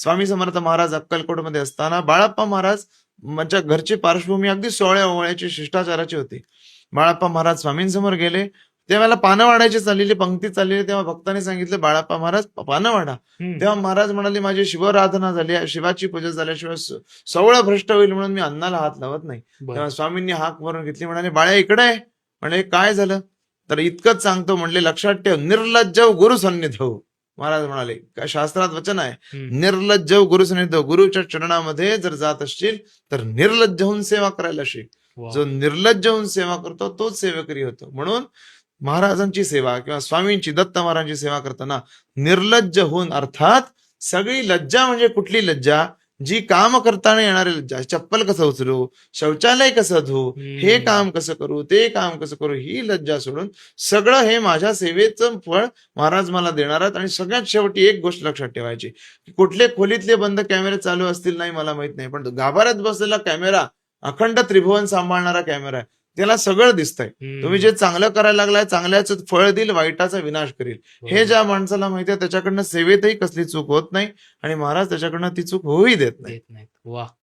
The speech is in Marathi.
स्वामी समर्थ महाराज अक्कलकोटमध्ये असताना बाळाप्पा महाराज माझ्या घरची पार्श्वभूमी अगदी सोहळ्या ओवळ्याची शिष्टाचाराची होती. बाळाप्पा महाराज स्वामींसमोर गेले, तेव्हा पानं वाढायची चाललेली, पंक्ती चाललेली, तेव्हा भक्तांनी सांगितलं बाळाप्पा महाराज पानं वाढा. तेव्हा महाराज म्हणाले माझी शिवाराधना झाली, शिवाची पूजा झाल्याशिवाय सवळ भ्रष्ट होईल म्हणून मी अन्नाला हात लावत नाही. तेव्हा स्वामींनी हाक मारून घेतली, म्हणाले बाळ्या इकडे आहे. म्हणजे काय झालं तर इतकंच सांगतो म्हणले, लक्षात ठेव निर्लज्ज गुरु सन्निधौ. महाराज म्हणाले काय शास्त्रात वचन आहे, निर्लज्ज गुरु सन्निधौ. गुरुच्या चरणामध्ये जर जात असशील तर निर्लज्ज होऊन सेवा करायला शिक. जो निर्लज्ज होऊन सेवा करतो तोच सेवेकरी होतो. म्हणून महाराजांची सेवा किंवा स्वामींची, दत्त महाराजांची सेवा करताना निर्लज्ज होऊन, अर्थात सगळी लज्जा म्हणजे कुठली लज्जा, जी काम करताना येणारी लज्जा. चप्पल कसं उचलू, शौचालय कसं धुवू, हे काम कसं करू, ते काम कसं करू, ही लज्जा सोडून सगळं हे माझ्या सेवेचं फळ महाराज मला देणार आहेत. आणि सगळ्यात शेवटी एक गोष्ट लक्षात ठेवायची, कुठले खोलीतले बंद कॅमेरे चालू असतील नाही मला माहित नाही, पण गाभाऱ्यात बसलेला कॅमेरा, अखंड त्रिभुवन सांभाळणारा कॅमेरा आहे, त्याला सगळं दिसतंय. तुम्ही जे चांगलं करायला लागलाय चांगल्याचं फळ देईल, वाईटाचा विनाश करील. हे ज्या माणसाला माहिती आहे त्याच्याकडनं सेवेतही कसली चूक होत नाही आणि महाराज त्याच्याकडनं ती चूक होऊही देत नाही. वा